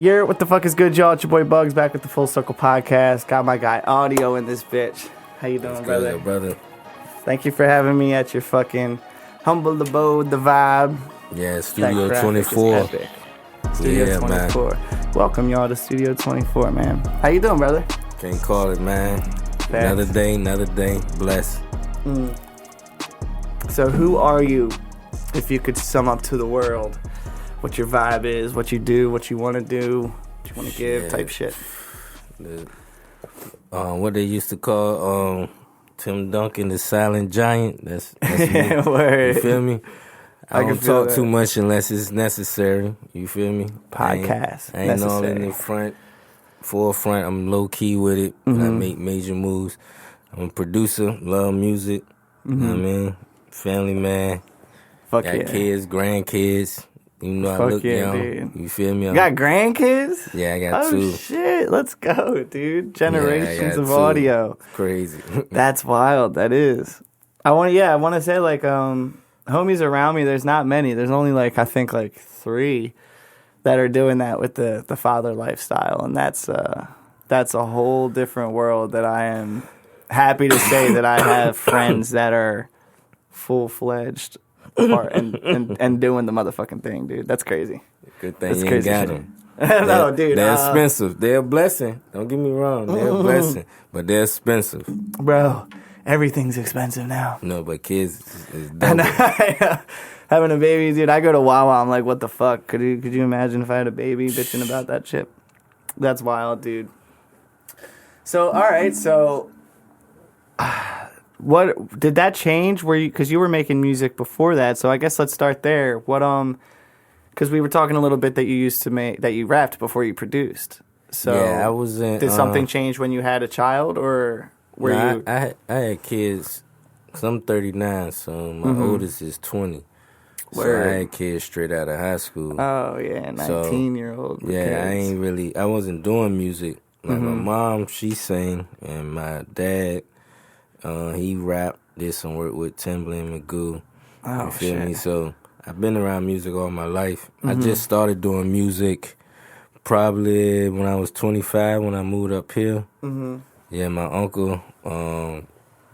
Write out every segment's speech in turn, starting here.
What the fuck is good, y'all? It's your boy Bugs back with the Full Circle Podcast. Got my guy Audio in this bitch. How you doing, brother? Good, brother. Thank you for having me at your fucking humble abode, the vibe. Yeah, Studio 24. Studio 24. Man. Welcome, y'all, to Studio 24, man. How you doing, brother? Can't call it, man. Another day, blessed. So who are you, if you could sum up to the world what your vibe is, what you do, what you want to do, what you want to give, type shit? What they used to call Tim Duncan, the silent giant. That's me. Word. You feel me? I don't talk too much unless it's necessary. You feel me? Podcast. I ain't all in the forefront. I'm low key with it. I make major moves. I'm a producer, love music. You know what I mean? Family man. Fuck got yeah. kids, grandkids. You know, I look young. Dude. You feel me? Got grandkids? Yeah, I got two. Oh, shit. Let's go, dude. Generations of two. audio. Crazy. That's wild. That is. I want to say, like, homies around me, there's not many. There's only, like, I think, like, 3 that are doing that with the father lifestyle. And that's a whole different world that I am happy to say that I have friends that are full-fledged and doing the motherfucking thing, dude. That's crazy. Good thing you ain't got them. No, dude. They're expensive. They're a blessing. Don't get me wrong. They're a blessing. But they're expensive. Bro, everything's expensive now. No, but kids is double. Having a baby, dude, I go to YoAudio, I'm like, what the fuck? Could you imagine if I had a baby bitching about that shit? That's wild, dude. So, all right, so what did that change? Because you were making music before that, so I guess let's start there. What because we were talking a little bit that you used to make, that you rapped before you produced. So yeah, I was in. Did something change when you had a child, or were you? I had kids. Cause I'm 39, so my oldest is 20. So I had kids straight out of high school. Oh yeah, 19-year-old. Yeah, kids. I wasn't doing music. Like my mom, she sang, and my dad, he rapped, did some work with Timbaland McGoo. Oh, you feel shit. me? So I've been around music all my life. I just started doing music probably when I was 25, when I moved up here. Yeah, my uncle. Are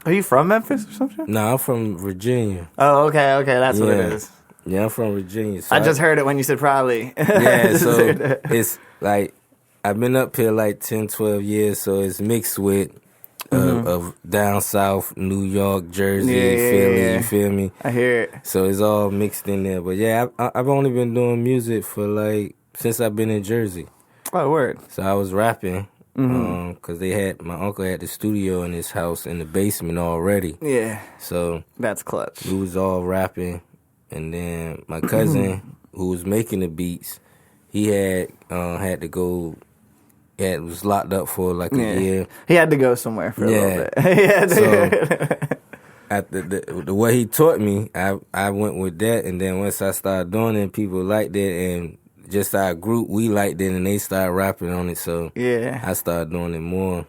you from Memphis or something? No, I'm from Virginia. Oh, okay, that's what it is. Yeah, I'm from Virginia. So I just heard it when you said probably. Yeah, so it's like I've been up here like 10, 12 years, so it's mixed with of down south, New York, Jersey, Philly, you feel me? I hear it. So it's all mixed in there. But yeah, I've only been doing music for since I've been in Jersey. Oh, word. So I was rapping because my uncle had the studio in his house in the basement already. Yeah. So that's clutch. We was all rapping. And then my cousin, who was making the beats, he had to go. Was locked up for like a year. He had to go somewhere for a little bit. So after the way he taught me, I went with that. And then once I started doing it, people liked it, and just our group, we liked it, and they started rapping on it. So I started doing it more.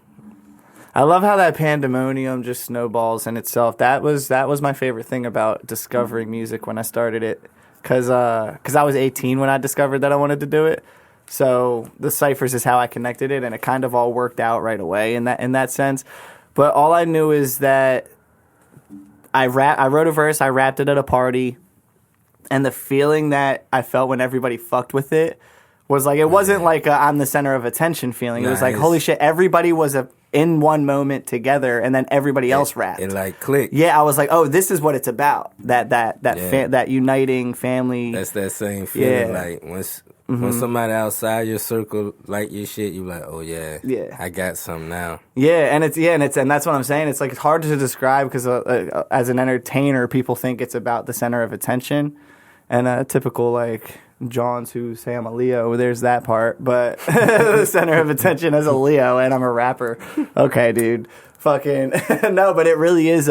I love how that pandemonium just snowballs in itself. That was my favorite thing about discovering music when I started it, because I was 18 when I discovered that I wanted to do it. So the ciphers is how I connected it, and it kind of all worked out right away in that sense. But all I knew is that I wrote a verse, I rapped it at a party, and the feeling that I felt when everybody fucked with it was like, it wasn't like I'm the center of attention feeling. It was like, holy shit, everybody was in one moment together, and then everybody else rapped. It like clicked. Yeah, I was like, oh, this is what it's about. That uniting family. That's that same feeling. Like when somebody outside your circle like your shit, you like, oh yeah, I got something now. Yeah, and that's what I'm saying. It's like, it's hard to describe because as an entertainer, people think it's about the center of attention, and typical like Johns who say I'm a Leo, there's that part, but the center of attention as a Leo, and I'm a rapper. Okay, dude, fucking no, but it really is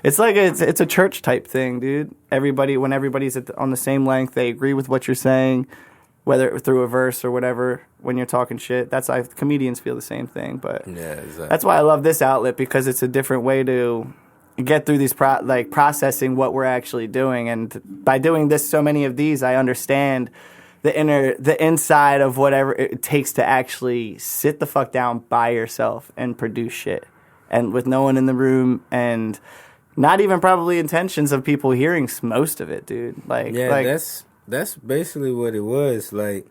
it's like it's a church type thing, dude. When everybody's on the same length, they agree with what you're saying, whether through a verse or whatever. When you're talking shit, that's why comedians feel the same thing. But exactly. That's why I love this outlet, because it's a different way to get through these processing what we're actually doing. And by doing this, so many of these, I understand the inside of whatever it takes to actually sit the fuck down by yourself and produce shit, and with no one in the room, and not even probably intentions of people hearing most of it, dude. Like, that's basically what it was. Like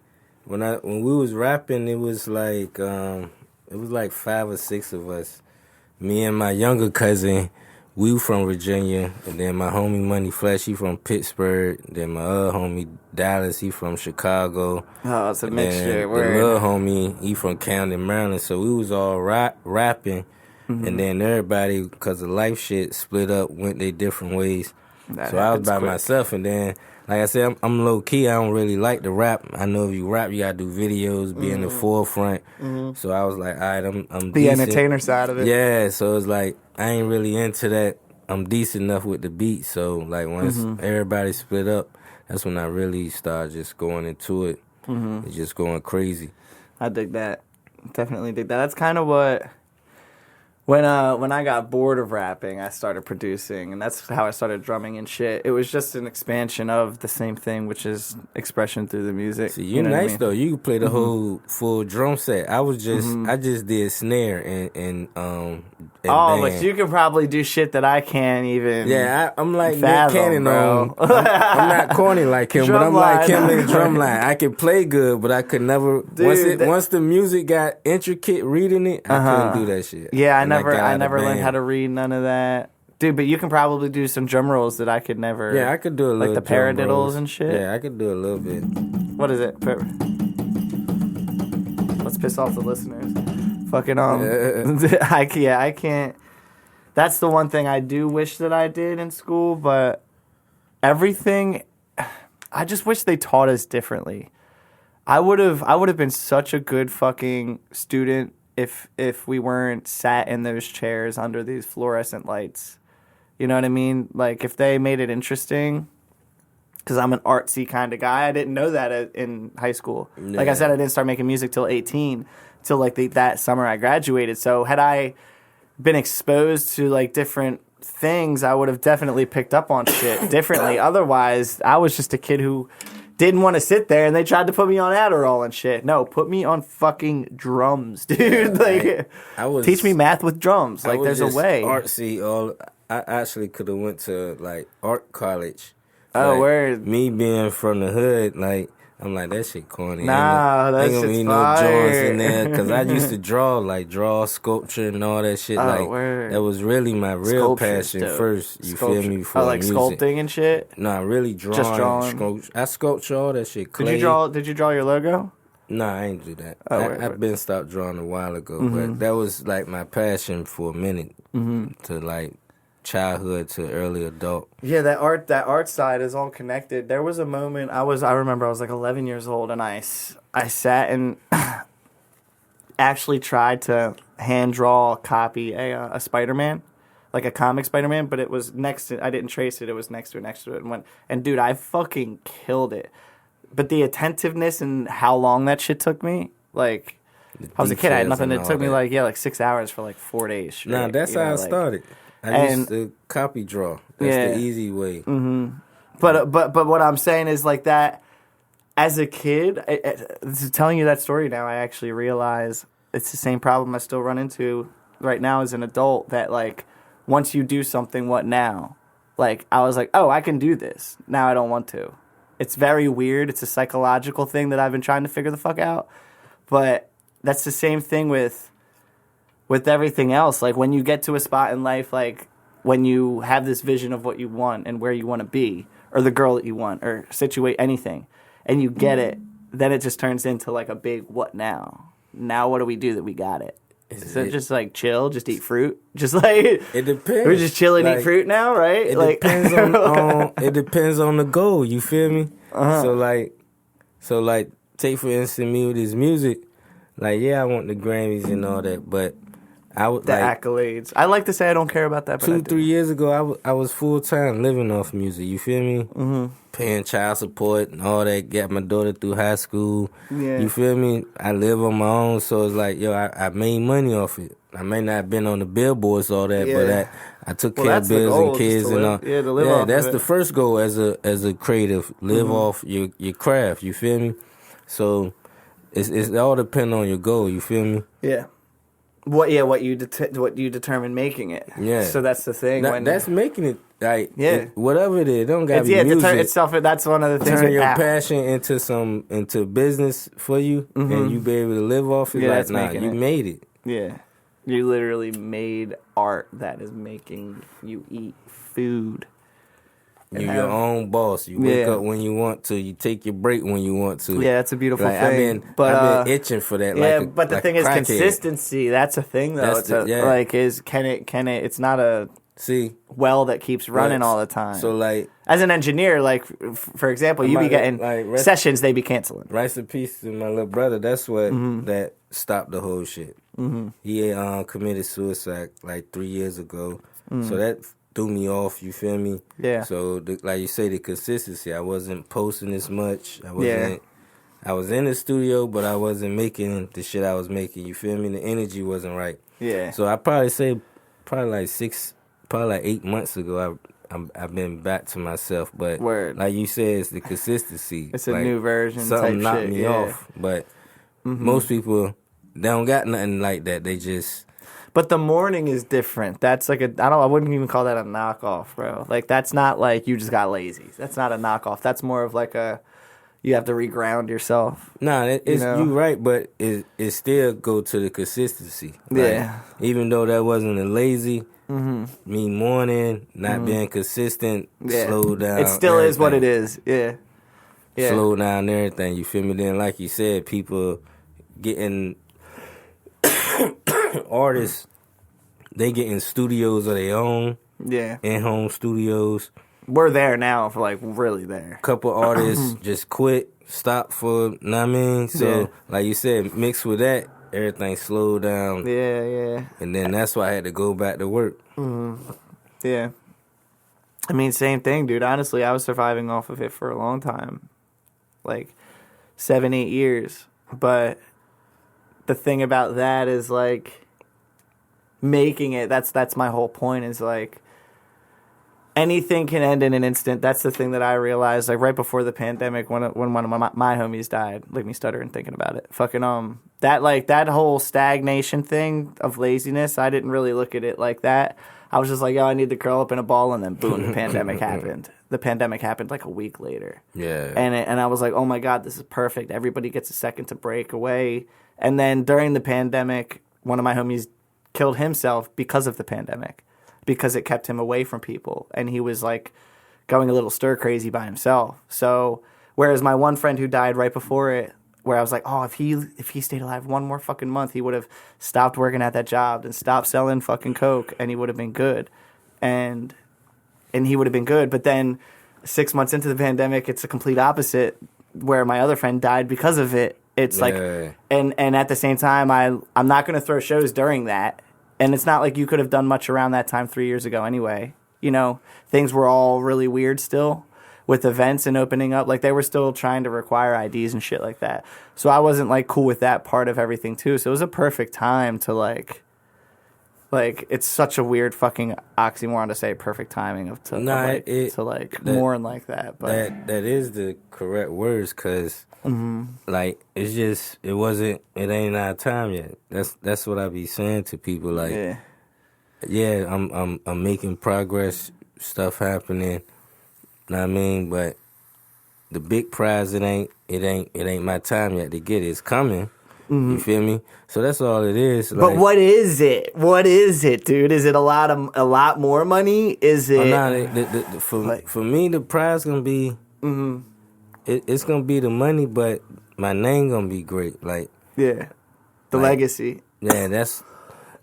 when we was rapping, it was like 5 or 6 of us. Me and my younger cousin, we were from Virginia, and then my homie Money Flesh, he from Pittsburgh. Then my other homie Dallas, he from Chicago. Oh, it's a mixture. The little homie, he from Camden, Maryland. So we was all rapping, and then everybody, because of life shit, split up, went their different ways. So I was by myself, and then, like I said, I'm low key. I don't really like to rap. I know if you rap, you gotta do videos, be in the forefront. So I was like, all right, I'm the decent. entertainer side of it. Yeah, so it's like I ain't really into that. I'm decent enough with the beat. So like once everybody split up, that's when I really started just going into it. And just going crazy. I dig that. Definitely dig that. That's kind of what. When I got bored of rapping, I started producing, and that's how I started drumming and shit. It was just an expansion of the same thing, which is expression through the music. See, you nice though. You could play the whole full drum set. I just did snare and oh, band. but you can probably do shit that I can't even. Yeah, I'm like Nick fathom, Cannon bro. I'm not corny like him, but I'm like him in drumline. I can play good, but I could never. Dude, once the music got intricate, reading it, I couldn't do that shit. Yeah, I never learned how to read none of that. Dude, but you can probably do some drum rolls that I could never. Yeah, I could do a little. Like the paradiddles and shit. Yeah, I could do a little bit. What is it? Let's piss off the listeners. Fucking I can't. That's the one thing I do wish that I did in school, but everything, I just wish they taught us differently. I would have been such a good fucking student if we weren't sat in those chairs under these fluorescent lights. You know what I mean? Like, if they made it interesting, because I'm an artsy kind of guy. I didn't know that in high school. Yeah. Like I said, I didn't start making music till 18, till like that summer I graduated. So had I been exposed to like different things, I would have definitely picked up on shit differently. Otherwise, I was just a kid who didn't want to sit there, and they tried to put me on Adderall and shit. No, put me on fucking drums, dude. Teach me math with drums. Like, there's a way. Artsy. I actually could have went to like art college. Oh, like, word. Me being from the hood, like, I'm like, that shit corny. Nah, that shit's ain't fire. No joints in there, because I used to draw sculpture and all that shit. Word. That was really my real passion first. You feel me? Before like music. Sculpting and shit. Nah, really drawing. Just drawing. I sculpture all that shit. Clay. Did you draw your logo? Nah, I ain't do that. I've been stopped drawing a while ago, but that was like my passion for a minute to like childhood to early adult. Yeah, that art side is all connected. There was a moment I remember I was like 11 years old, and I sat and actually tried to hand draw copy a Spider-Man, like a comic Spider-Man, but it was next to, I didn't trace it. It was next to it and dude, I fucking killed it. But the attentiveness and how long that shit took me, like, I was a kid, I had nothing. It took me like 6 hours for like 4 days straight. Nah, that's how I started. I used to copy draw. That's the easy way. Mm-hmm. But what I'm saying is like that. As a kid, telling you that story now, I actually realize it's the same problem I still run into right now as an adult. That like once you do something, what now? Like I was like, oh, I can do this. Now I don't want to. It's very weird. It's a psychological thing that I've been trying to figure the fuck out. But that's the same thing with everything else. Like when you get to a spot in life, like when you have this vision of what you want and where you want to be, or the girl that you want, or situate anything, and you get it, then it just turns into like a big what now? Now what do we do that we got it? Is it just like chill, just eat fruit? Just like it depends. We're just chill and eat fruit now, right? It like, depends on it depends on the goal, you feel me? So like take for instance me with his music, like I want the Grammys and all that, but I would the accolades. I like to say I don't care about that. But 2-3 years ago, I was full time living off music. You feel me? Mm-hmm. Paying child support and all that. Got my daughter through high school. Yeah. You feel me? I live on my own, so it's like I made money off it. I may not have been on the billboards all that, but I took Well, care that's of the bills goal, and just kids to and live- all. yeah, to live off of that's it. the first goal as a creative. Live off your craft. You feel me? So it's all depend on your goal. You feel me? Yeah. What you determine making it. Yeah. So that's the thing. That's making it like Yeah. whatever it is. It don't gotta It's be music. itself. That's one of the things. Turn with your Apple. passion into business for you, and you be able to live off it. Yeah, like, that's nah, making you it. made it. Yeah. You literally made art that is making you eat food. And You're your own boss. You wake Yeah. up when you want to. You take your break when you want to. Yeah, it's a beautiful Like, thing. I've But been itching for that. yeah, like but the like thing a is crackhead. consistency. That's a thing, though. That's Can it? It's not a See, well that keeps running Right. all the time. so like as an engineer, like for example, you be might- getting like, sessions they be canceling. rice and peace to my little brother. That's what Mm-hmm. that stopped the whole shit. He committed suicide like 3 years ago, so that threw me off. You feel me? Mm-hmm. Yeah. So like you say, the consistency. I wasn't posting as much. I wasn't. Yeah. I was in the studio, but I wasn't making the shit I was making. You feel me? The energy wasn't right. Yeah. So I probably say like 8 months ago, I've been back to myself. But Word. like you said, it's the consistency. It's a Like, new version Something type knocked shit, me yeah. off. But most people, they don't got nothing like that. They just But the morning is different. That's like I wouldn't even call that a knockoff, bro. Like that's not like you just got lazy. That's not a knockoff. That's more of like you have to reground yourself. nah. It's know? you right, but it still go to the consistency. Like, Yeah. Even though that wasn't a lazy. Me morning, not being consistent, Yeah. slow down. It still is what it everything. is. Yeah. Yeah. Slow down everything. You feel me? Then, like you said, people getting artists, they get in studios of their own, Yeah. in-home studios. We're there now for like really there. Couple artists just quit, stop for, know what I mean? So, Yeah. like you said, mixed with that, everything slowed down. Yeah, yeah. And then that's why I had to go back to work. Yeah. I mean, same thing, dude. Honestly, I was surviving off of it for a long time. Like 7-8 years. But the thing about that is like making it, that's my whole point, is like anything can end in an instant. That's the thing that I realized, like right before the pandemic, when one of my homies died. Like me stuttering thinking about it. Fucking that whole stagnation thing of laziness, I didn't really look at it like that. I was just like, I need to curl up in a ball, and then boom, the pandemic happened. The pandemic happened like a week later. Yeah. And I was like, oh my God, this is perfect. Everybody gets a second to break away. And then during the pandemic, one of my homies killed himself because of the pandemic, because it kept him away from people. And he was like going a little stir crazy by himself. So whereas my one friend who died right before it, where I was like, oh, if he stayed alive one more fucking month, he would have stopped working at that job and stopped selling fucking coke, and he would have been good. And he would have been good. But then 6 months into the pandemic, it's a complete opposite, where my other friend died because of it. It's like, and at the same time, I'm not going to throw shows during that. And it's not like you could have done much around that time 3 years ago anyway. You know, things were all really weird still with events and opening up. Like, they were still trying to require IDs and shit like that. So I wasn't, like, cool with that part of everything, too. So it was a perfect time to, like, it's such a weird fucking oxymoron to say perfect timing to mourn like that. But that is the correct words, because like it ain't our time yet. That's what I be saying to people. Like, yeah, I'm making progress, stuff happening. Know what I mean? But the big prize, it ain't my time yet to get it. It's coming. You feel me? So that's all it is. But what is it? What is it, dude? Is it a lot more money? Is it? For me, the prize gonna be. It's gonna be the money, but my name gonna be great. Like, the legacy. Yeah, that's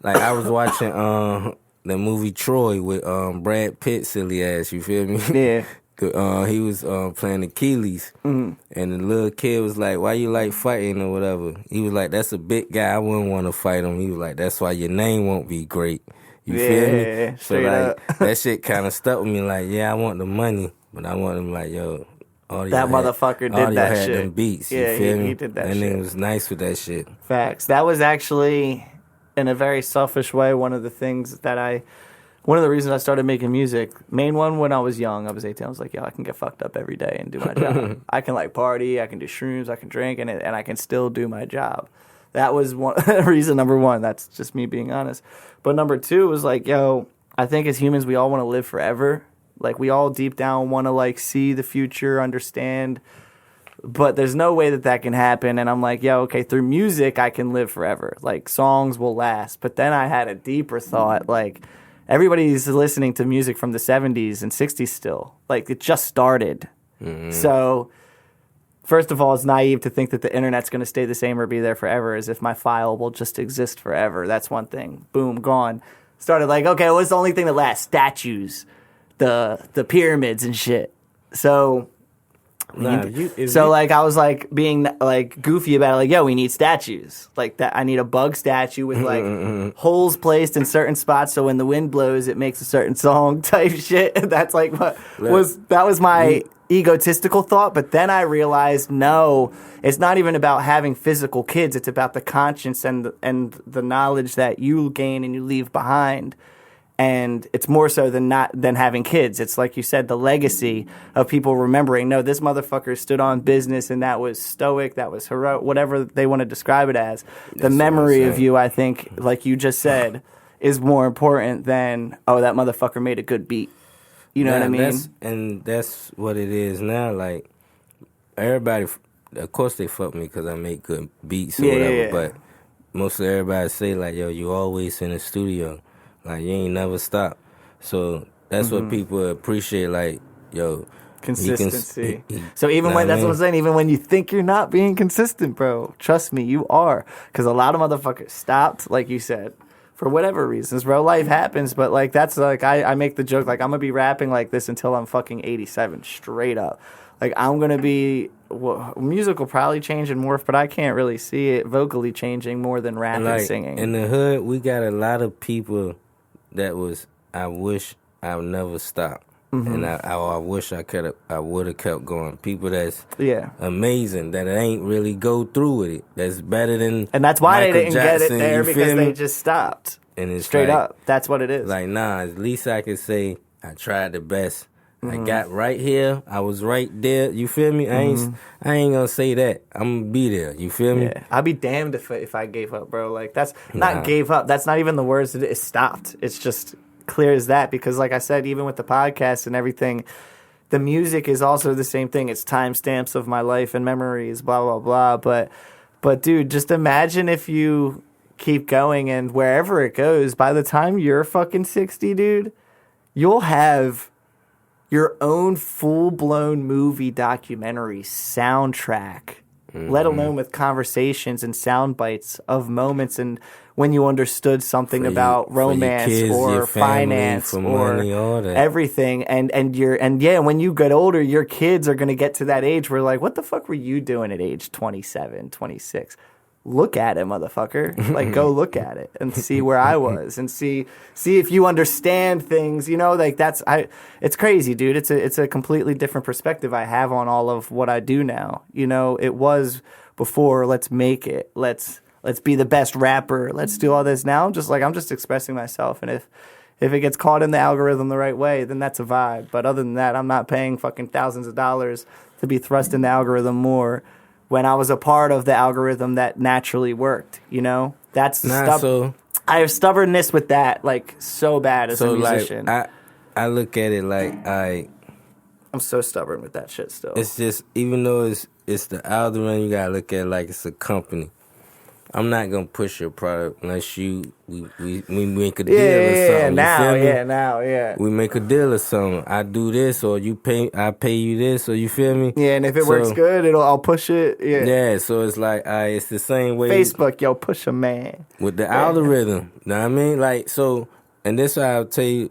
like I was watching the movie Troy with Brad Pitt, silly ass. You feel me? Yeah. He was playing Achilles, and the little kid was like, "Why you like fighting or whatever?" He was like, "That's a big guy. I wouldn't want to fight him." He was like, "That's why your name won't be great." You feel me? So like that shit kind of stuck with me. Like, yeah, I want the money, but I want him like, yo, that motherfucker did that shit. Them beats. Yeah, you feel me? He did that shit. And it was nice with that shit. Facts. That was actually, in a very selfish way, one of the things that I one of the reasons I started making music, main one when I was young, I was 18, I was like, yo, I can get fucked up every day and do my job. I can like party, I can do shrooms, I can drink, and I can still do my job. That was one reason number one. That's just me being honest. But number two was like, yo, I think as humans, we all want to live forever. Like, we all deep down want to, like, see the future, understand. But there's no way that that can happen. And I'm like, yo, okay, through music, I can live forever. Like, songs will last. But then I had a deeper thought. Like, everybody's listening to music from the 70s and 60s still. Like, it just started. Mm-hmm. So, first of all, it's naive to think that the internet's going to stay the same or be there forever, as if my file will just exist forever. That's one thing. Boom, gone. Started like, okay, what's the only thing that lasts? Statues, the pyramids and shit. So, like, I was like being like goofy about it. Like, yo, we need statues. Like that, I need a bug statue with like holes placed in certain spots, so when the wind blows, it makes a certain song type shit. That's like what was my egotistical thought. But then I realized, no, it's not even about having physical kids. It's about the conscience and the knowledge that you gain and you leave behind. And it's more so than having kids. It's like you said, the legacy of people remembering, no, this motherfucker stood on business and that was stoic, that was heroic, whatever they want to describe it as. The memory of you, I think, like you just said, is more important than, oh, that motherfucker made a good beat. You know what I mean? That's what it is now. Like, everybody, of course they fuck me because I make good beats or whatever, yeah. But most of everybody say, like, yo, you always in the studio. Like, you ain't never stop. So that's what people appreciate, like, yo. Consistency. So even when, that's what I'm saying, even when you think you're not being consistent, bro, trust me, you are. Because a lot of motherfuckers stopped, like you said, for whatever reasons, bro. Life happens, but, like, that's, like, I make the joke, like, I'm going to be rapping like this until I'm fucking 87, straight up. Like, I'm going to be, music will probably change and morph, but I can't really see it vocally changing more than rap and singing. In the hood, we got a lot of people that was, I wish I would never stop. And I wish I would have kept going. People that's amazing, that ain't really go through with it. That's better than and that's why Michael they didn't Jackson, get it there, because they just stopped. And it's straight like, up. That's what it is. Like, nah, at least I can say I tried the best. I got right here. I was right there. You feel me? I ain't gonna say that. I'm gonna be there. You feel me? Yeah. I'd be damned if I gave up, bro. Like, that's not gave up. That's not even the words. It stopped. It's just clear as that. Because, like I said, even with the podcast and everything, the music is also the same thing. It's timestamps of my life and memories, blah blah blah. But dude, just imagine if you keep going and wherever it goes, by the time you're fucking 60, dude, you'll have your own full-blown movie documentary soundtrack, let alone with conversations and sound bites of moments and when you understood something about romance kids, or finance or money, everything. And when you get older, your kids are going to get to that age where, like, what the fuck were you doing at age 27, 26? Look at it, motherfucker. Like, go look at it and see where I was and see if you understand things, you know, like it's crazy, dude. It's a completely different perspective I have on all of what I do now. You know, it was before, let's make it. Let's be the best rapper. Let's do all this. Now I'm just expressing myself. And if it gets caught in the algorithm the right way, then that's a vibe. But other than that, I'm not paying fucking thousands of dollars to be thrust in the algorithm more when I was a part of the algorithm that naturally worked, you know? That's I have stubbornness with that, like, so bad as a musician. Like, I look at it like I'm so stubborn with that shit still. It's just, even though it's the algorithm, you gotta look at it like it's a company. I'm not gonna push your product unless we make a deal or something. We make a deal or something. I do this, or I pay you this, or you feel me? Yeah, and if it works good, I'll push it. Yeah. Yeah, so it's like it's the same way. Facebook, yo, push a man with the algorithm. Know what I mean? Like, so, and this why I'll tell you,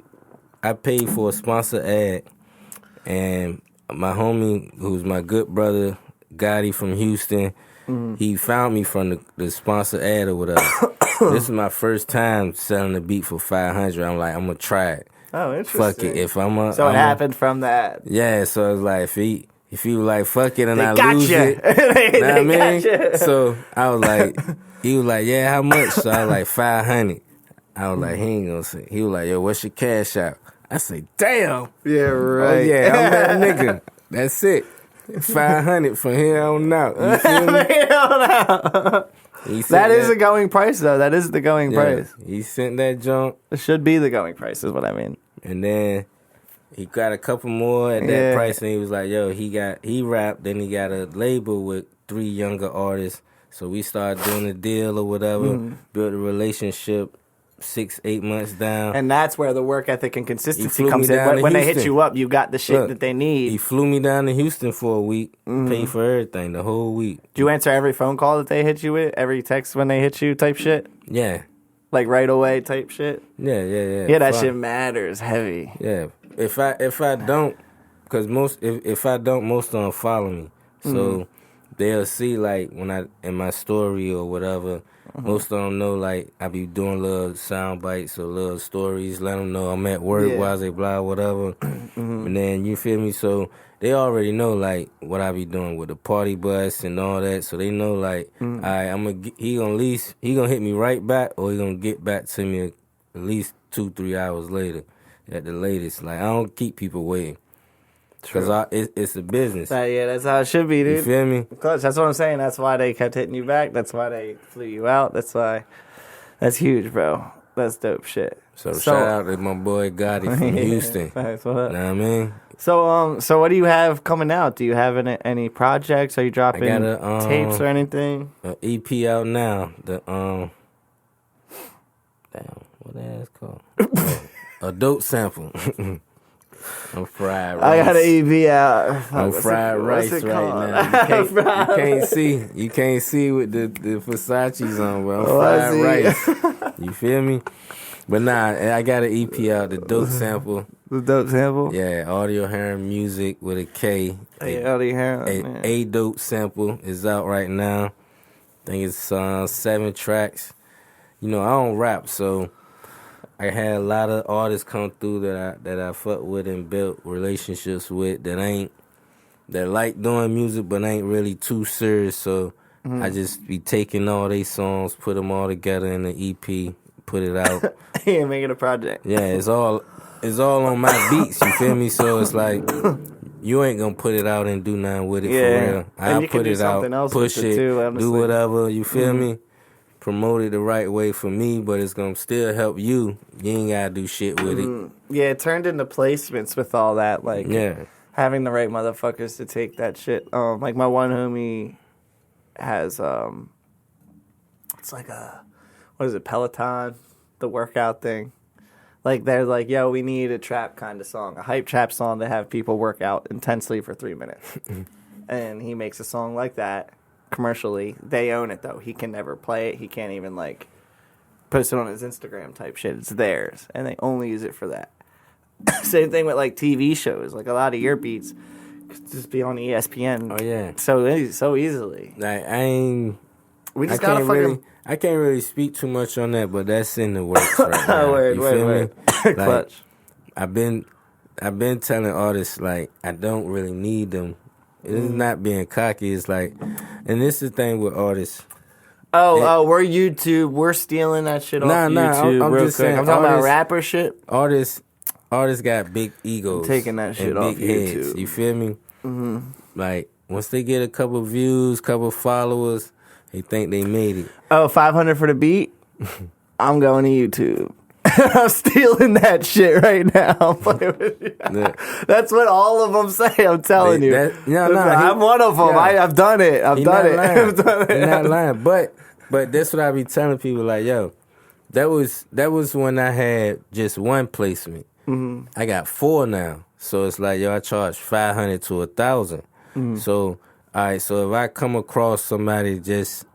I paid for a sponsor ad, and my homie, who's my good brother, Gotti from Houston. He found me from the sponsor ad or whatever. This is my first time selling a beat for $500. I'm like, I'm gonna try it. Oh, interesting. Fuck it. If so it happened from that. Yeah. So it's like, if he was like, fuck it, and I lose it. Know what I mean? So I was like, he was like, yeah, how much? So I was like, $500. I was like, he ain't gonna say. He was like, yo, what's your cash out? I say, damn. Yeah, right. Oh, yeah, I'm that nigga. That's it. 500 from here on out. You feel me? That is the going price, though. That is the going price. He sent that junk. It should be the going price, is what I mean. And then he got a couple more at that price, and he was like, yo, he rapped, then he got a label with 3 younger artists. So we started doing a deal or whatever, built a relationship 6-8 months down. And that's where the work ethic and consistency comes in. When they hit you up, you got the shit that they need. He flew me down to Houston for a week, paid for everything, the whole week. Do you answer every phone call that they hit you with? Every text when they hit you type shit? Yeah. Like right away type shit? Yeah. Yeah, that shit matters heavy. Yeah. If I don't, because if I don't, most of them follow me. So they'll see, like, when I, in my story or whatever, most of them know, like, I be doing little sound bites or little stories, let them know I'm at work while they blah, whatever. And then, you feel me? So they already know, like, what I be doing with the party bus and all that. So they know, like, all right, he gonna hit me right back, or he gonna get back to me at least 2-3 hours later at the latest. Like, I don't keep people waiting. Because it's a business. Yeah, that's how it should be, dude. You feel me? Of course, that's what I'm saying. That's why they kept hitting you back. That's why they flew you out. That's huge, bro. That's dope shit. So shout out to my boy Gotti from Houston. Thanks, what up? Know what I mean? So what do you have coming out? Do you have any projects? Are you dropping tapes or anything? An EP out now. The damn, what that is called? A dope sample. I'm fried rice. I got an EP out. I'm fried rice right now. You can't see with the Versace's on, bro. I'm fried rice. You feel me? But nah, I got an EP out, the dope sample. The dope sample? Yeah, Audio Heron Music with a K. Audio Heron. A dope sample is out right now. I think it's 7 tracks. You know, I don't rap, so I had a lot of artists come through that I fuck with and built relationships with that like doing music but ain't really too serious. So I just be taking all they songs, put them all together in the EP, put it out. Yeah, make it a project. Yeah, it's all on my beats. You feel me? So it's like you ain't gonna put it out and do nothing with it for real. I'll put it out, push it, do whatever. You feel me? Promote it the right way for me, but it's gonna still help you. You ain't gotta do shit with it. Yeah, it turned into placements with all that, like having the right motherfuckers to take that shit. Like my one homie has it's like what is it, Peloton, the workout thing. Like they're like, yo, we need a trap kind of song, a hype trap song to have people work out intensely for 3 minutes. And he makes a song like that. Commercially, they own it though. He can never play it. He can't even like post it on his Instagram type shit. It's theirs, and they only use it for that. Same thing with like TV shows. Like a lot of your beats could just be on ESPN. Oh yeah, so easily. Like we just gotta fucking. I can't really speak too much on that, but that's in the works right now. Word. Like, Clutch. I've been telling artists like I don't really need them. It's not being cocky. It's like, and this is the thing with artists. We're YouTube. We're stealing that shit off YouTube. I'm just saying. I'm talking about rapper shit. Artists got big egos. I'm taking that shit off big YouTube. Heads, you feel me? Mm-hmm. Like once they get a couple views, couple followers, they think they made it. 500 for the beat. I'm going to YouTube. I'm stealing that shit right now. That's what all of them say. I'm telling you. I'm one of them. Yeah. I've done it. I've done it. You're not lying. But that's what I be telling people. Like, yo, that was when I had just one placement. Mm-hmm. I got 4 now. So it's like, yo, I charge $500 to $1,000. Mm-hmm. So, all right. So if I come across somebody just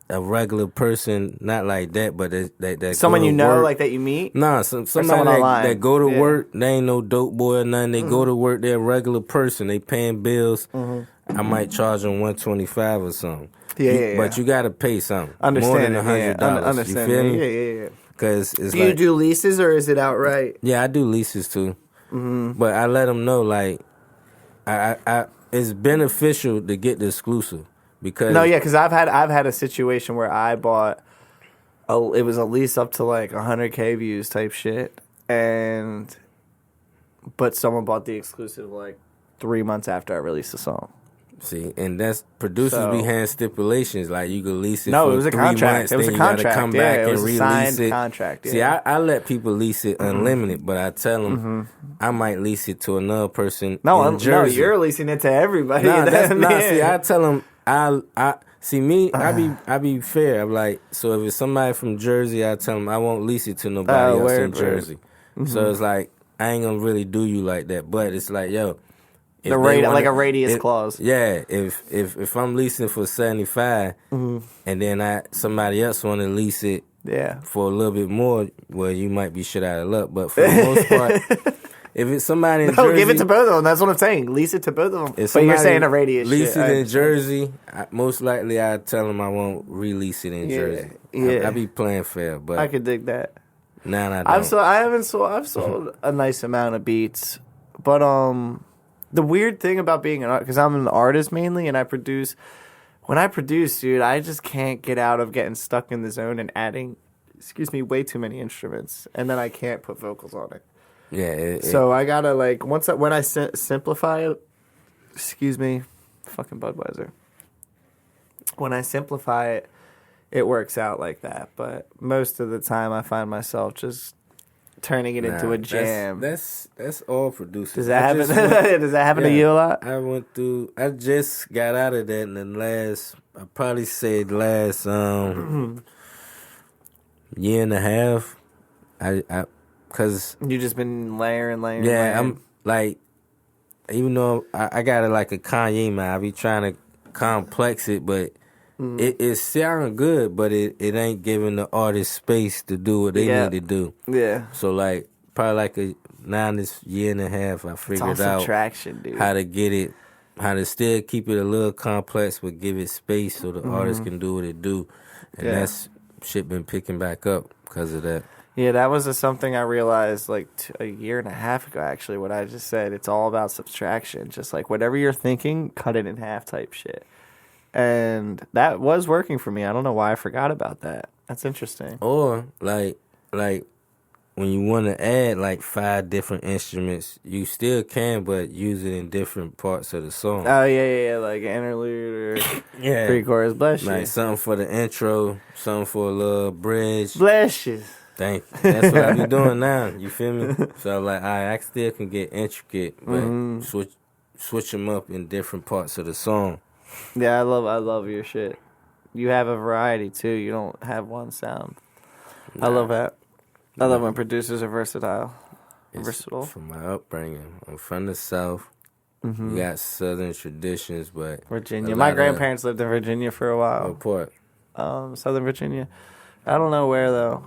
a regular person, not like that, but that someone you know, work. Like that you meet? Nah, somebody that go to work, they ain't no dope boy or nothing. They go to work, they're a regular person. They paying bills. I might charge them $125 or something. But you gotta pay something. Understand more than $100. You feel me? Yeah. Because it's do you do leases or is it outright? Yeah, I do leases too. Mm-hmm. But I let them know like, I it's beneficial to get the exclusive. Because I've had a situation where I bought it was at least up to like 100K views type shit, but someone bought the exclusive like 3 months after I released the song. See, and that's producers be having stipulations like you could lease it. No, for it was a 3 contract. months, It was then a you gotta contract. come Yeah, back it and was a release signed it. contract. Yeah. See, I let people lease it unlimited, but I tell them I might lease it to another person in Jersey. No, you're leasing it to everybody. Nah, that's not. Yeah. See, I tell them I see me. I be fair. I'm like, so if it's somebody from Jersey, I tell them I won't lease it to nobody else in Jersey. So it's like I ain't gonna really do you like that. But it's like, yo, like a radius clause. Yeah, if I'm leasing for 75, and then somebody else want to lease it, for a little bit more, well, you might be shit out of luck. But for the most part, if it's somebody in Jersey, give it to both of them. That's what I'm saying. Lease it to both of them. But you're saying a radius. Lease it in Jersey. Most likely, I tell them I won't release it in Jersey. Yeah, I be playing fair, but I could dig that. Nah, I don't. I've sold a nice amount of beats, but the weird thing about being an artist, because I'm an artist mainly, and I produce. When I produce, dude, I just can't get out of getting stuck in the zone and adding, way too many instruments, and then I can't put vocals on it. Yeah. So I gotta when I simplify it. Fucking Budweiser. When I simplify it, it works out like that. But most of the time, I find myself just turning it into a jam. That's all producers. Does that happen? Does that happen to you a lot? I just got out of that in the last. I probably said last year and a half. Cause you just been layering. Yeah, I'm like, even though I got it like a Kanye man, I be trying to complex it, but it sound good, but it ain't giving the artist space to do what they need to do. Yeah. So like probably like this year and a half, I figured out subtraction, dude. How to get it, how to still keep it a little complex, but give it space so the artist can do what it do, and that's shit been picking back up because of that. Yeah, that was something I realized like a year and a half ago, actually, what I just said. It's all about subtraction. Just like whatever you're thinking, cut it in half type shit. And that was working for me. I don't know why I forgot about that. That's interesting. Or, like when you want to add like 5 different instruments, you still can, but use it in different parts of the song. Oh, yeah, like interlude or pre-chorus. Bless you. Like something for the intro, something for a little bridge. Bless you. Thank you. That's what I be doing now. You feel me? So like, I still can get intricate, but switch them up in different parts of the song. Yeah, I love your shit. You have a variety too. You don't have one sound. I love that. I love when producers are versatile. Versatile. From my upbringing, I'm from the South. We got Southern traditions, but Virginia. My grandparents lived in Virginia for a while. What part? Southern Virginia. I don't know where though.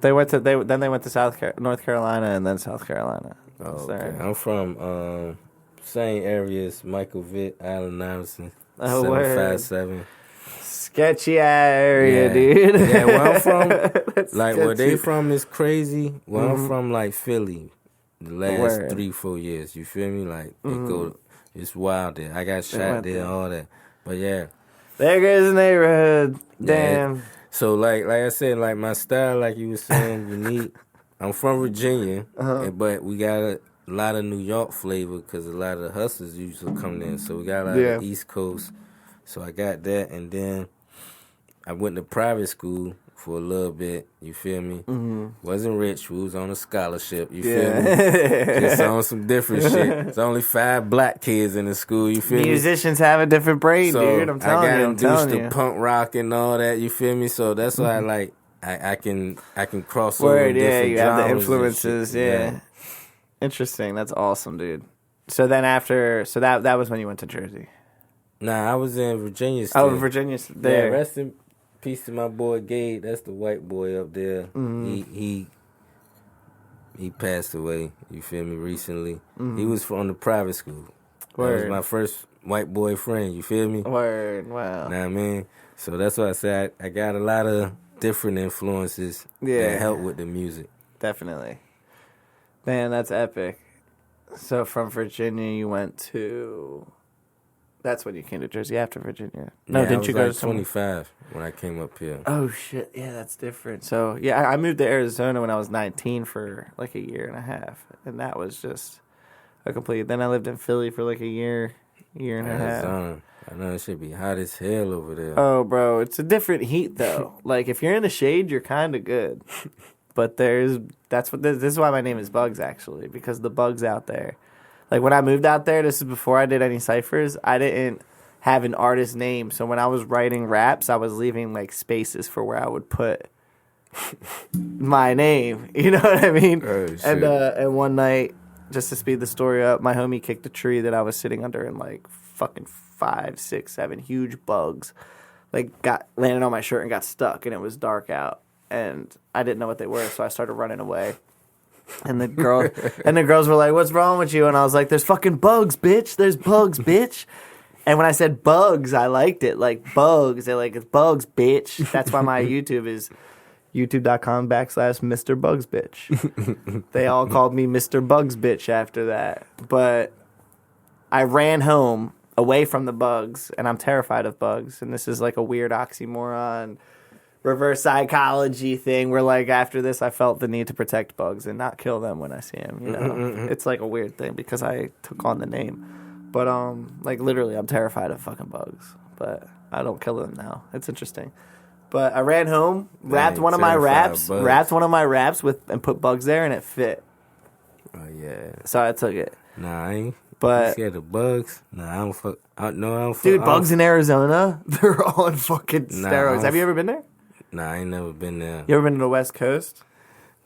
They went to North Carolina and then South Carolina. Oh, okay. I'm from same areas, Michael Vitt, Allen Iverson, 757. Sketchy area, dude. Yeah, where I'm from, like where they from is crazy. Where I'm from, like Philly, the last 3-4 years. You feel me? Like it's wild there. I got shot there and all that. But yeah, there goes the neighborhood. Damn. Yeah. So like I said, like my style, like you were saying, unique. I'm from Virginia, but we got a lot of New York flavor because a lot of the hustlers usually come in. So we got a lot of the East Coast. So I got that, and then I went to private school for a little bit. You feel me? Wasn't rich. We was on a scholarship. You feel me? Just on some different shit. It's only 5 black kids in the school. You feel me? Musicians have a different brain, so dude. I'm telling you. I got induced to punk rock and all that. You feel me? So that's why I can cross over different you have the genres influences. Yeah. Interesting. That's awesome, dude. So then that was when you went to Jersey. Nah, I was in Virginia still. Oh, Virginia there. Yeah, rest in peace to my boy Gabe. That's the white boy up there. He passed away. You feel me? Recently, he was from the private school. Word. That was my first white boy friend. You feel me? Word. Wow. Know what I mean? So that's why I said I got a lot of different influences that help with the music. Definitely. Man, that's epic. So from Virginia, you went to That's when you came to Jersey after Virginia. No, Yeah, didn't you go I to was somewhere? 25 when I came up here. Oh shit, yeah, that's different. So yeah, I moved to Arizona when I was 19 for like a year and a half, and that was just a complete. Then I lived in Philly for like a year and a half. Arizona. I know it should be hot as hell over there. Oh, bro, it's a different heat though. Like if you're in the shade, you're kind of good, but this is why my name is Bugs actually, because the bugs out there. Like when I moved out there, this is before I did any ciphers. I didn't have an artist name, so when I was writing raps, I was leaving like spaces for where I would put my name. You know what I mean? Oh, shit. And one night, just to speed the story up, my homie kicked a tree that I was sitting under, and like fucking 5, 6, 7 huge bugs like got landed on my shirt and got stuck, and it was dark out, and I didn't know what they were, so I started running away. And the girls were like, "What's wrong with you?" And I was like, "There's fucking bugs, bitch. There's bugs, bitch." And when I said bugs, I liked it. Like bugs. They're like, "It's bugs, bitch." That's why my YouTube is youtube.com/Mr. Bugs Bitch. They all called me Mr. Bugs Bitch after that. But I ran home away from the bugs, and I'm terrified of bugs. And this is like a weird oxymoron, reverse psychology thing where like after this I felt the need to protect bugs and not kill them when I see them, you know. It's like a weird thing because I took on the name. But like literally I'm terrified of fucking bugs, but I don't kill them now. It's interesting. But I ran home, wrapped one of my raps with and put bugs there, and it fit. Oh yeah. So I took it. Nah, I ain't. But you scared of bugs? Nah, I don't fuck. I don't fuck. Dude, bugs in Arizona, they're on fucking steroids. Have you ever been there? Nah, I ain't never been there. You ever been to the West Coast?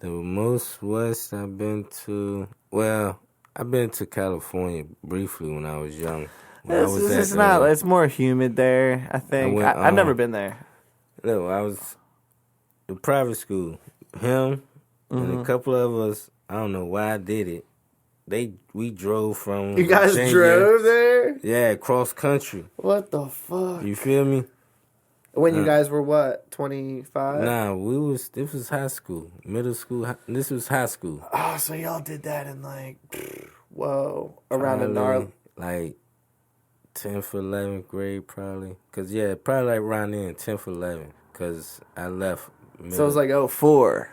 The most west I've been to, well, I've been to California briefly when I was young. It's more humid there, I think. I've never been there. No, I was the private school. Him and a couple of us, I don't know why I did it. We drove from You guys Virginia. drove there? Yeah, cross country. What the fuck? You feel me? When you guys were what, 25? Nah, this was high school, middle school. This was high school. Oh, so y'all did that in like, around the gnarly. Like 10th, 11th grade probably. Cause yeah, probably like around then, 10th, 11th. Cause I left. So it was like 04.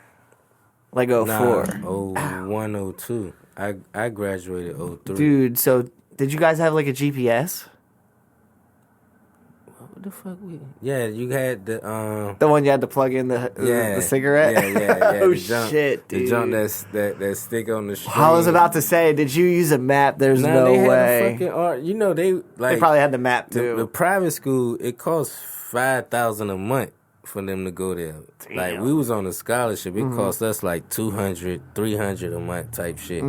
Like 04. Nah, 01, 02. I graduated 03. Dude, so did you guys have like a GPS? What the fuck? Yeah, you had the one you had to plug in the cigarette? Yeah. Oh, the jump, shit, dude. The jump that stick on the string. I was about to say, did you use a map? There's no they way. Had a fucking art. You know, they probably had the map, too. The private school, it costs $5,000 a month for them to go there. Damn. Like, we was on a scholarship. It cost us like $200, $300 a month type shit.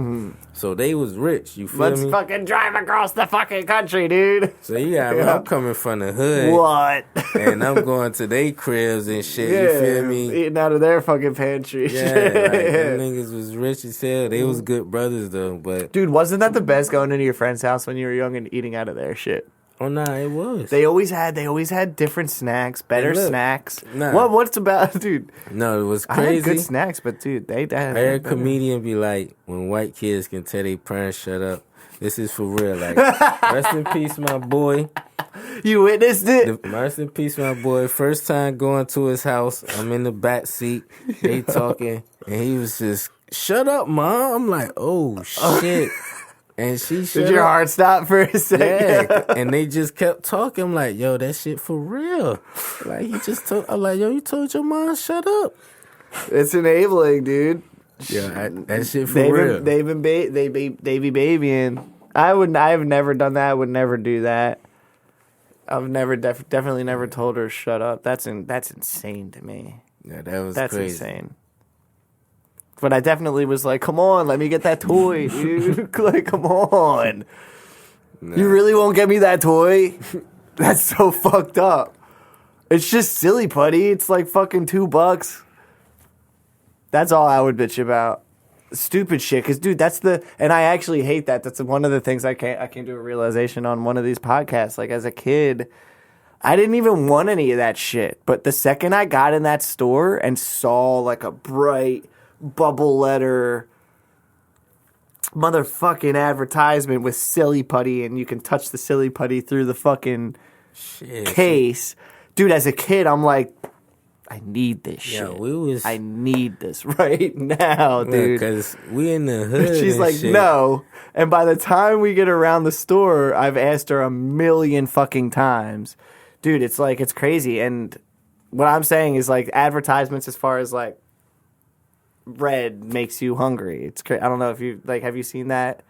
So they was rich. You feel me? Let's fucking drive across the fucking country, dude. So I'm coming from the hood. What? And I'm going to their cribs and shit. You feel me? Eating out of their fucking pantry. Yeah, like, them niggas was rich as hell. They was good brothers though, but dude, wasn't that the best going into your friend's house when you were young and eating out of their shit? Oh nah, it was. They always had different snacks, better snacks. Nah. What's about, dude? No, it was I crazy. had good snacks, but dude, they I heard a comedian be like, when white kids can tell their parents shut up. This is for real. Like, rest in peace, my boy. You witnessed it? Rest in peace, my boy. First time going to his house. I'm in the back seat. They talking, and he was just, "Shut up, mom." I'm like, "Oh shit." And she shut Did your up. heart stop for a second? Yeah, and they just kept talking. I'm like, yo, that shit for real. Like, he just told, I'm like, yo, you told your mom shut up. It's enabling, dude. Yeah, that shit for real. They be babying. I've never done that. I would never do that. I've never, definitely never told her shut up. That's insane to me. Yeah, that's That's crazy. insane. But I definitely was like, come on, let me get that toy, dude. Like, come on. Nah. You really won't get me that toy? That's so fucked up. It's just silly putty. It's like fucking $2. That's all I would bitch about. Stupid shit. Because, dude, and I actually hate that. That's one of the things I came to a realization on one of these podcasts. Like, as a kid, I didn't even want any of that shit. But the second I got in that store and saw like a bright bubble letter motherfucking advertisement with silly putty, and you can touch the silly putty through the fucking case. Dude, as a kid, I'm like, I need this shit. I need this right now, dude. Because we in the hood. She's like, shit. no. And by the time we get around the store, I've asked her a million fucking times. Dude, it's like, it's crazy. And what I'm saying is like advertisements as far as like red makes you hungry. It's crazy. I don't know if you like, have you seen that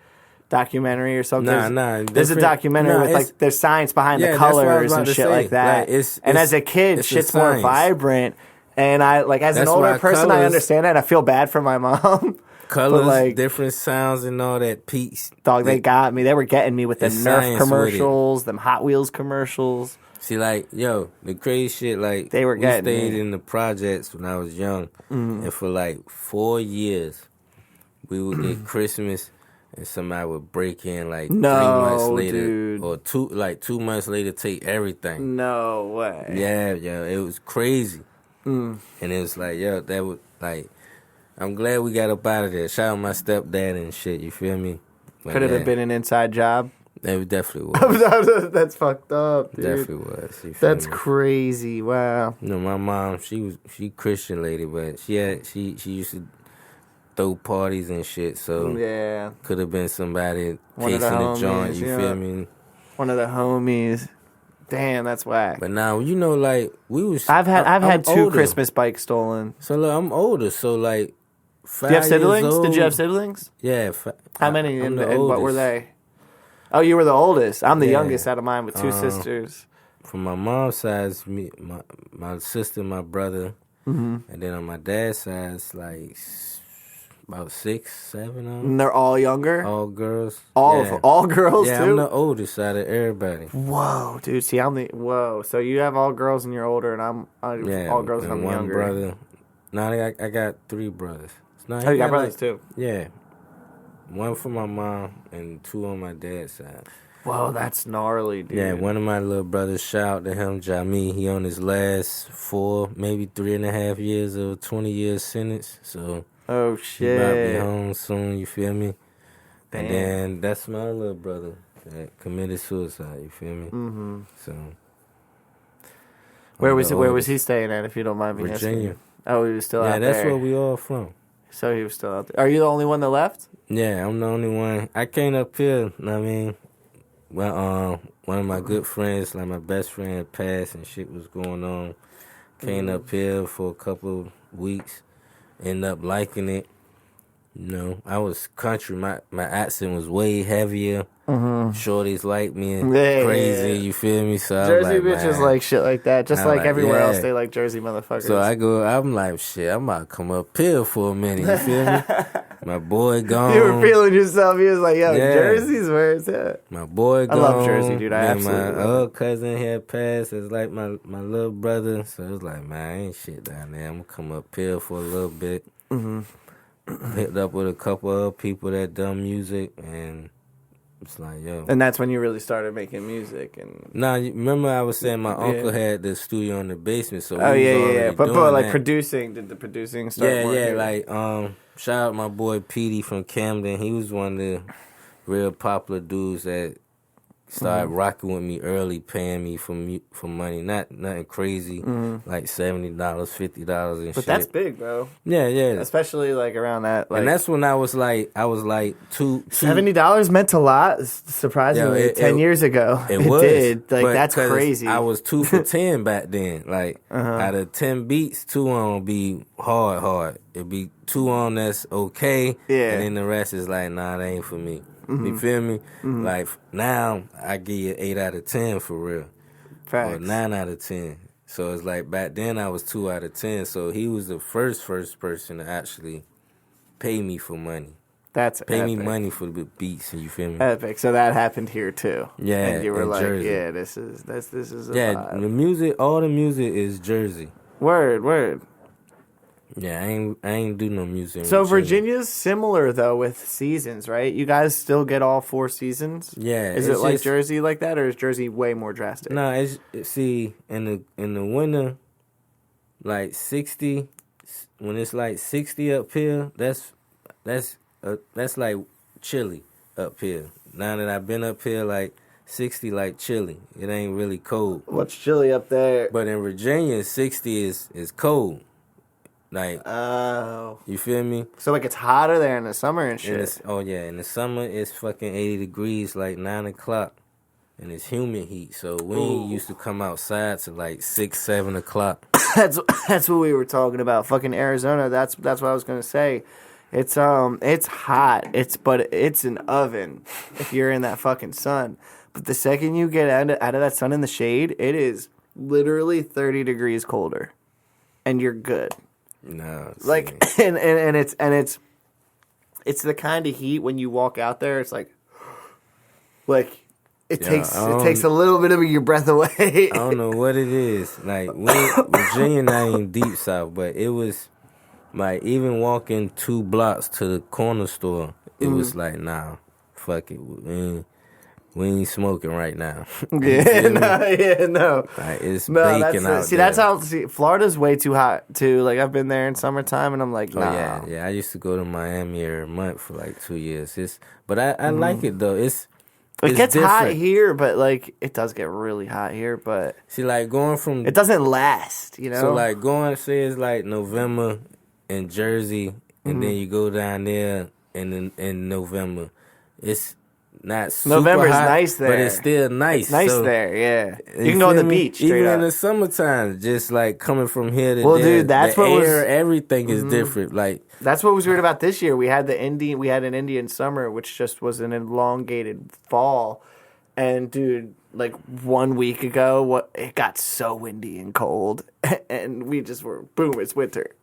documentary or something? Nah. There's a documentary with like there's science behind the colors and shit like that. And as a kid, shit's more vibrant. And I like as an older person, I understand that. And I feel bad for my mom. Colors, like, different sounds, and all that peaks. Dog, they got me. They were getting me with the Nerf commercials, them Hot Wheels commercials. See, like, yo, the crazy shit, like, they were getting we stayed me. in the projects when I was young, and for like 4 years, we would get Christmas, and somebody would break in like 3 months later, dude. Or 2 months later, take everything. No way. Yeah, it was crazy, and it was like, yo, that was like. I'm glad we got up out of there. Shout out my stepdad and shit. You feel me? Could it have been an inside job? It definitely was. That's fucked up, dude. Definitely was. That's crazy. Wow. You know, my mom, she Christian lady, but she used to throw parties and shit. So yeah, could have been somebody casing the joint. You feel me? One of the homies. Damn, that's whack. But now you know, like we was. I've had 2 older. Christmas bikes stolen. So look, I'm older. So like. Do you have siblings? Did you have siblings? Yeah. How many? And what were they? Oh, you were the oldest. I'm the youngest out of mine with 2 sisters. From my mom's side, it's me, my sister, my brother, and then on my dad's side, it's like about 6, 7 of them. And they're all younger? All girls. All girls, yeah, too? I'm the oldest out of everybody. Whoa, dude. See, whoa. So you have all girls and you're older, and I'm all girls and I'm one younger. Brother. No, I got 3 brothers. No, you got brothers too? Yeah. 1 for my mom and 2 on my dad's side. Whoa, that's gnarly, dude. Yeah, one of my little brothers, shout out to him, Jami. He on his last 4, maybe 3.5 years of a 20-year sentence. So, oh shit, he might be home soon. You feel me? Damn. And then that's my little brother that committed suicide. You feel me? Mm-hmm. So, where was he staying at? If you don't mind me asking. Virginia. Oh, he was still out there. Yeah, that's where we all from. So he was still out there. Are you the only one that left? Yeah, I'm the only one. I came up here, you know what I mean? Well, one of my good friends, like my best friend, had passed and shit was going on. Came up here for a couple of weeks. Ended up liking it. You know, I was country. My accent was way heavier. Shorties like me and crazy. You feel me? So Jersey bitches like shit like that. Just like everywhere else, they like Jersey motherfuckers. So I'm like, shit, I'm about to come up here for a minute. You feel me? My boy gone. You were feeling yourself. He was like, yo, Jersey's where it's at. My boy gone. I love Jersey, dude. I absolutely my other cousin had passed. It's like my little brother. So it was like, man, I ain't shit down there. I'm going to come up here for a little bit. Picked up with a couple other people that done music, and it's like, yo. And that's when you really started making music. And nah, remember I was saying my uncle had the studio in the basement, so But like producing, did the producing start? Yeah, like shout out my boy Petey from Camden. He was one of the real popular dudes that started rocking with me early, paying me for money. Nothing crazy, like $70, $50 and shit. But that's big, bro. Yeah. Especially like around that. Like, and that's when I was like $70 meant a lot. Surprisingly, 10 years ago, it did. Like that's crazy. I was 2 for 10 back then. Like out of 10 beats, 2 on will be hard. It'd be 2 on that's okay, and then the rest is like, nah, that ain't for me. You feel me? Like like I give you 8 out of 10 for real. Facts. Or 9 out of 10. So it's like back then I was 2 out of 10. So he was the first person to actually pay me for money. That's pay epic. me money for the beats. You feel me? Epic. So that happened here too. Yeah, and you were like, Jersey. yeah, this is a vibe. The music, all the music is Jersey. Word. Yeah, I ain't do no music. So Virginia's similar though with seasons, right? You guys still get all 4 seasons. Yeah. Is it like Jersey like that, or is Jersey way more drastic? No, see in the winter, like 60. When it's like 60 up here, that's like chilly up here. Now that I've been up here, like 60, like chilly. It ain't really cold. What's chilly up there? But in Virginia, 60 is cold. Like, Oh. you feel me? So, like, it's hotter there in the summer and shit. In the summer, it's fucking 80 degrees, like 9 o'clock. And it's humid heat, so we ain't used to come outside to like 6, 7 o'clock. That's what we were talking about. Fucking Arizona. That's what I was gonna say. It's hot. But it's an oven if you're in that fucking sun. But the second you get out of that sun in the shade, it is literally 30 degrees colder, and you're good. No, like and it's the kind of heat when you walk out there, it's like. It takes a little bit of your breath away. I don't know what it is. Like Virginia, not even deep south, but it was like even walking 2 blocks to the corner store, it was like, nah, fuck it, we ain't smoking right now. No. Like, it's baking out. See, Florida's way too hot too. Like I've been there in summertime, and I'm like, nah. Oh yeah. I used to go to Miami every month for like 2 years. But I like it though. It gets different. hot here, but like it does get really hot here. But see, like going from it doesn't last, you know. So like going, say it's like November in Jersey, and then you go down there in November. It's not super November's hot, nice there, but it's still nice. It's nice there, yeah. You can go on the beach straight even up. in the summertime. Just like coming from here to well, there, dude, that's the what air, was everything is different. Like that's what was weird about this year. We had an Indian summer, which just was an elongated fall. And dude, like 1 week ago, it got so windy and cold, and we just were boom. It's winter.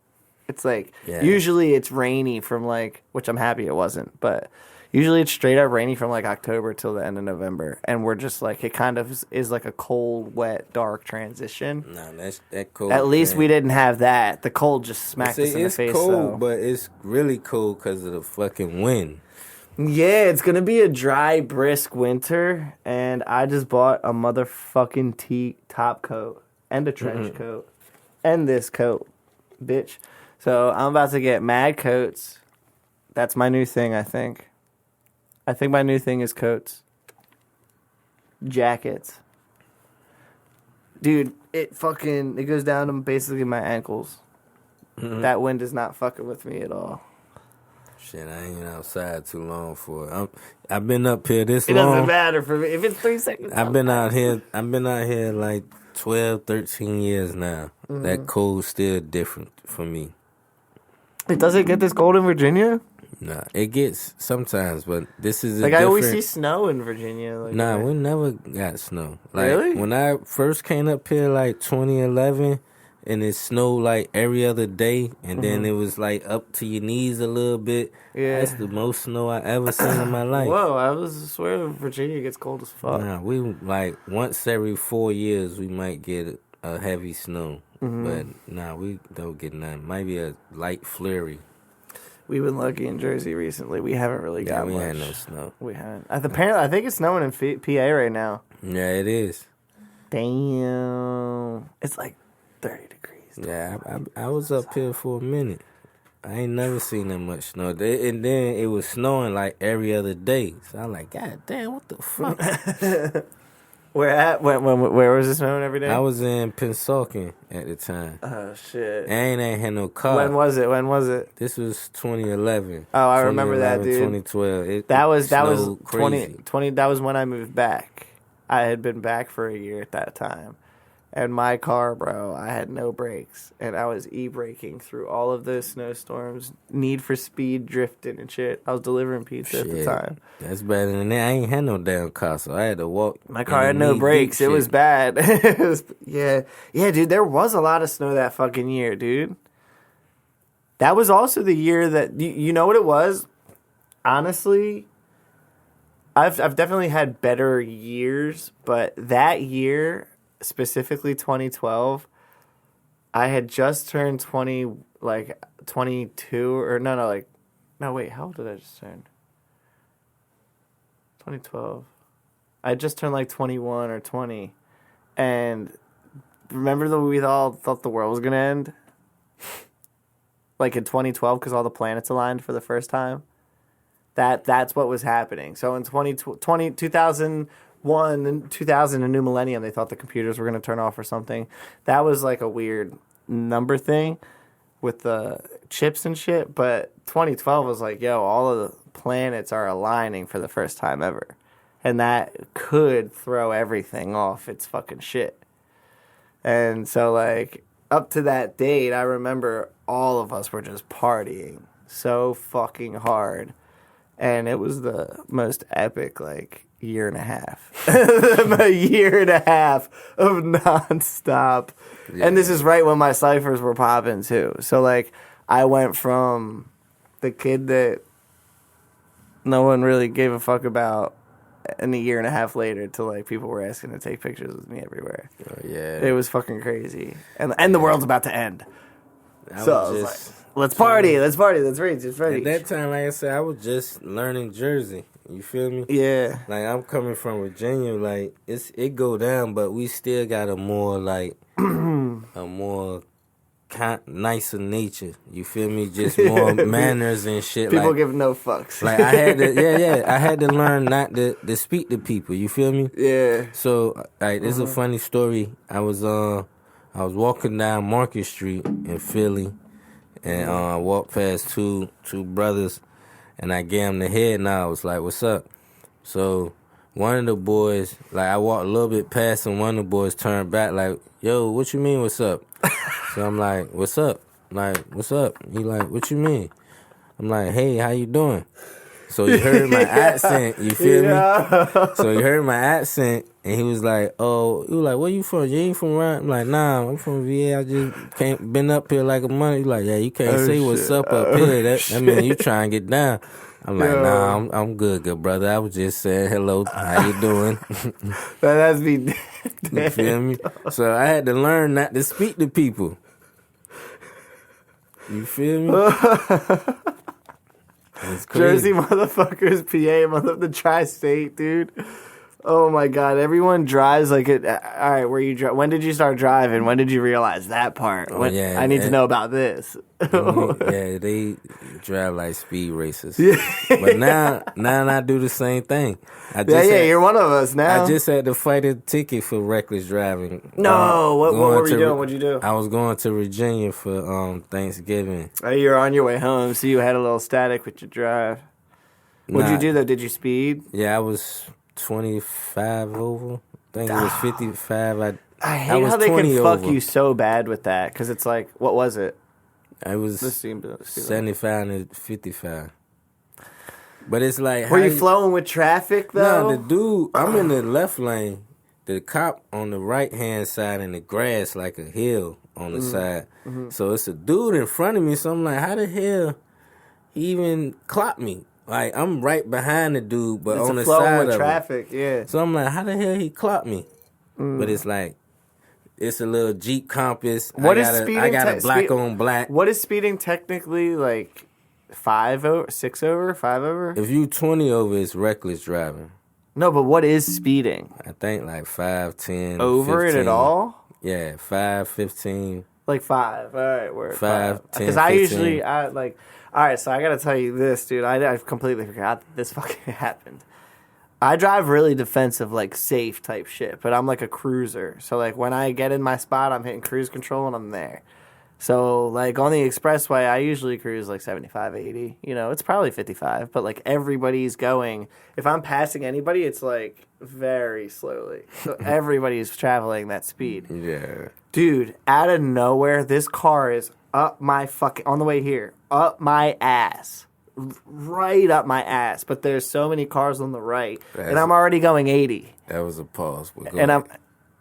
It's like usually it's rainy from like, which I'm happy it wasn't, but usually it's straight up rainy from like October till the end of November, and we're just like it kind of is like a cold, wet, dark transition. No, that cold. At least we didn't have that. The cold just smacked us in the face. It's cold, though. But it's really cold because of the fucking wind. Yeah, it's going to be a dry, brisk winter, and I just bought a motherfucking top coat and a trench coat and this coat, bitch. So I'm about to get mad coats. That's my new thing, I think. I think my new thing is coats. Jackets. Dude, it goes down to basically my ankles. That wind is not fucking with me at all. Shit, I ain't outside too long for it. I've been up here this long. It doesn't matter for me. If it's 3 seconds. I've been out here like 12, 13 years now. That cold's still different for me. It doesn't get this cold in Virginia? Nah, it gets sometimes, but this is like I always see snow in Virginia. Like nah, we never got snow. Like, really? When I first came up here, like 2011, and it snowed like every other day, and then it was like up to your knees a little bit. Yeah, that's the most snow I ever seen in my life. Whoa, I swear Virginia gets cold as fuck. Nah, we like once every 4 years we might get a heavy snow, but nah, we don't get none. Might be a light flurry. We've been lucky in Jersey recently. We haven't really got much. We had no snow. We haven't. Apparently, I think it's snowing in PA right now. Yeah, it is. Damn, it's like 30 degrees. Yeah, I was up here for a minute. I ain't never seen that much snow. And then it was snowing like every other day. So I'm like, God damn, what the fuck? Where was it snowing every day? I was in Pennsauken at the time. Oh, shit. And I ain't had no car. When was it? This was 2011. Oh, I remember that, dude. 2012. That was crazy. 20, that was when I moved back. I had been back for a year at that time. And my car, bro, I had no brakes. And I was e-braking through all of those snowstorms. Need for Speed drifting and shit. I was delivering pizza at the time. That's better than that. I ain't had no damn car, so I had to walk. My car had no brakes. It was bad. Yeah, dude, there was a lot of snow that fucking year, dude. That was also the year that... You know what it was? Honestly, I've definitely had better years, but that year... Specifically 2012, I had just turned 22 or wait, how old did I just turn? 2012. I just turned like 21 or 20, and remember that we all thought the world was gonna end, like in 2012 because all the planets aligned for the first time. That's what was happening. So in 2001 and 2000, a new millennium, they thought the computers were going to turn off or something. That was like a weird number thing with the chips and shit. But 2012 was like, yo, all of the planets are aligning for the first time ever. And that could throw everything off its fucking shit. And so, like, up to that date, I remember all of us were just partying so fucking hard. And it was the most epic, like, year and a half. A year and a half of nonstop. Yeah. And this is right when my ciphers were popping, too. So, like, I went from the kid that no one really gave a fuck about, and a year and a half later to, like, people were asking to take pictures with me everywhere. Oh, yeah. It was fucking crazy. And the world's about to end. So I was like, let's party, let's reach. At that time, like I said, I was just learning Jersey. You feel me? Yeah. Like, I'm coming from Virginia, like, it go down, but we still got a more, like, a more nicer nature. You feel me? Just more manners and shit. People like, give no fucks. Like, I had to, I had to learn not to speak to people. You feel me? Yeah. So, like, this is a funny story. I was walking down Market Street in Philly, and I walked past two brothers, and I gave them the head nod. I was like, "What's up?" So one of the boys, like, I walked a little bit past, and one of the boys turned back, like, "Yo, what you mean, what's up?" So I'm like, "What's up?" Like, "What's up?" He like, "What you mean?" I'm like, "Hey, how you doing?" So he heard my accent, you feel me? So he heard my accent, and he was like, "Oh," he was like, "Where you from? You ain't from around?" I'm like, "Nah, I'm from VA. I just been up here like a month." He's like, "Yeah, you can't say what's up here. That mean you trying to get down." I'm like, "Nah, I'm good, brother. I was just saying hello. How you doing?" That's me. You feel me? So I had to learn not to speak to people. You feel me? Jersey motherfuckers, PA, the tri-state, dude. Oh my god, everyone drives like it. All right, when did you start driving? When did you realize that part? Yeah, I need to know about this. Yeah, they drive like speed racers. Yeah. But now I do the same thing. You're one of us now. I just had to fight a ticket for reckless driving. No, what were you doing? What'd you do? I was going to Virginia for Thanksgiving. Oh, you were on your way home, so you had a little static with your drive. What'd you do though? Did you speed? Yeah, I was 25 over. I think it was 55. I hate how they can fuck you so bad with that, because it's like, what was it? It was 75 and 55. But it's like... Were you flowing with traffic, though? No, the dude, I'm in the left lane. The cop on the right-hand side in the grass, like a hill on the side. Mm-hmm. So it's a dude in front of me, so I'm like, how the hell he even clocked me? Like, I'm right behind the dude, but on the side of traffic, yeah. So I'm like, how the hell he clocked me? But it's like, it's a little Jeep Compass. What is speeding? I got a black on black. What is speeding technically, like 5 over, 6 over, 5 over? If you 20 over, it's reckless driving. No, but what is speeding? I think like 5, 10, over 15. It at all? Yeah, 5, 15. Like 5. All right, we're 5, 10, because I usually, like... All right, so I got to tell you this, dude. I completely forgot that this fucking happened. I drive really defensive, like safe type shit, but I'm like a cruiser. So like when I get in my spot, I'm hitting cruise control and I'm there. So like on the expressway, I usually cruise like 75, 80. You know, it's probably 55, but like everybody's going. If I'm passing anybody, it's like very slowly. So everybody's traveling that speed. Yeah. Dude, out of nowhere, this car is up my fucking, on the way here, up my ass. Right up my ass. But there's so many cars on the right. And I'm already going 80. That was a pause.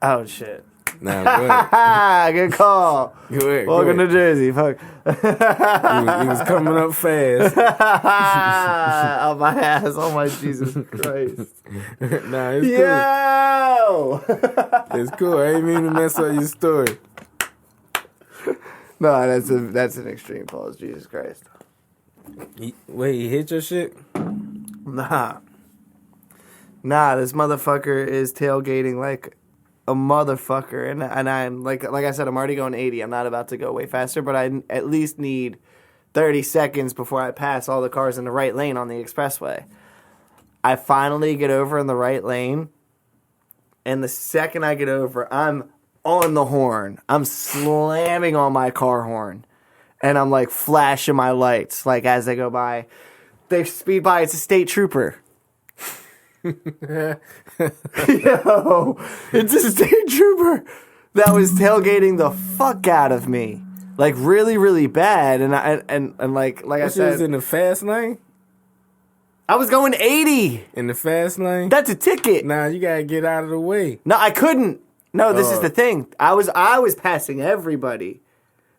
Oh, shit. Nah, go ahead. Good call. Go ahead. Welcome to Jersey. Fuck. he was coming up fast. Up my ass. Oh, my Jesus Christ. Nah, it's cool. Yo! It's cool. I ain't mean to mess up your story. No, that's an extreme pause. Jesus Christ. Wait, he hit your shit? Nah, this motherfucker is tailgating like a motherfucker, and I'm like I said, I'm already going 80. I'm not about to go way faster, but I at least need 30 seconds before I pass all the cars in the right lane on the expressway. I finally get over in the right lane, and the second I get over, I'm on the horn. I'm slamming on my car horn, and I'm like flashing my lights like as they go by. They speed by. It's a state trooper. Yo, it's a state trooper that was tailgating the fuck out of me, like really, really bad. And like I said, was in the fast lane. I was going 80 in the fast lane. That's a ticket. Nah, you gotta get out of the way. No, I couldn't. No, this is the thing. I was passing everybody.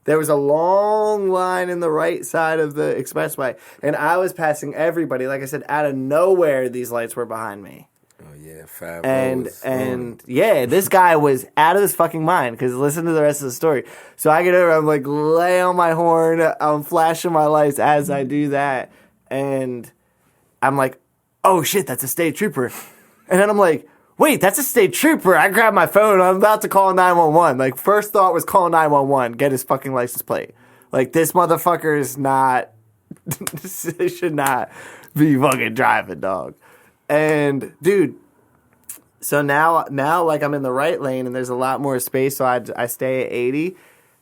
There was a long line in the right side of the expressway, and I was passing everybody. Like I said, out of nowhere, these lights were behind me. Oh yeah, 5 and yeah, this guy was out of his fucking mind, because listen to the rest of the story. So I get over, I'm like lay on my horn, I'm flashing my lights as I do that, and I'm like, oh shit, that's a state trooper. And then I'm like, wait, that's a state trooper. I grab my phone. I'm about to call 911. Like, first thought was call 911. Get his fucking license plate. Like, this motherfucker is not... should not be fucking driving, dog. And, dude, so now, like, I'm in the right lane, and there's a lot more space, so I stay at 80.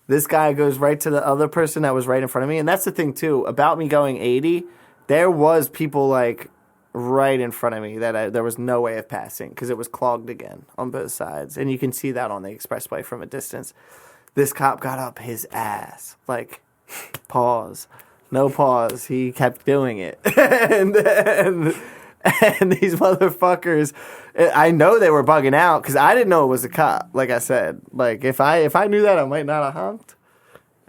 This guy goes right to the other person that was right in front of me. And that's the thing, too. About me going 80, there was people, like... right in front of me that there was no way of passing because it was clogged again on both sides. And you can see that on the expressway from a distance. This cop got up his ass. Like, pause. No pause. He kept doing it. and these motherfuckers, I know they were bugging out because I didn't know it was a cop, like I said. Like, if I knew that, I might not have honked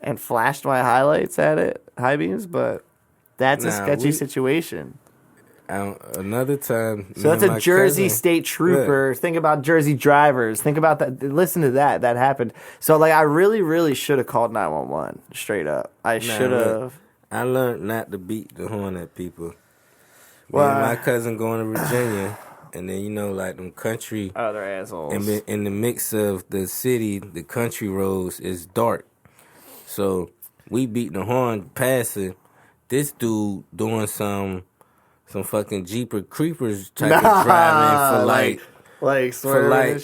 and flashed my highlights at it, high beams, but that's a sketchy situation. Another time. So that's a Jersey state trooper. Yeah. Think about Jersey drivers. Think about that. Listen to that. That happened. So, like, I really, really should have called 911 straight up. I should have. I learned not to beat the horn at people. Well, my cousin going to Virginia, and then, you know, like them country. Oh, they're assholes. And in the mix of the city, the country roads is dark. So we beat the horn passing. This dude doing some fucking Jeeper Creepers type of driving for like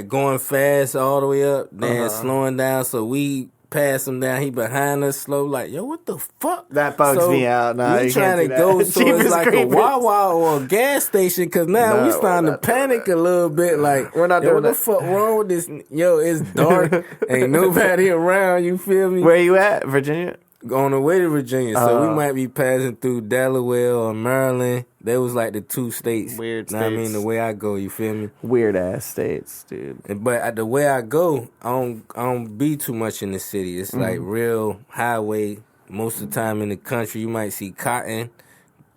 going fast all the way up, then slowing down. So we pass him down. He behind us slow, like, yo, what the fuck? That bugs me out. Nah, we trying to go so it's like Creepers. A Wawa or a gas station, because now we starting to panic a little bit. Like, we're not doing what the fuck wrong with this? Yo, it's dark. Ain't nobody around. You feel me? Where you at, Virginia? On the way to Virginia, so we might be passing through Delaware or Maryland. They was like the two states. Weird states. I mean, the way I go, you feel me? Weird ass states, dude. But the way I go, I don't be too much in the city. It's like real highway. Most of the time in the country, you might see cotton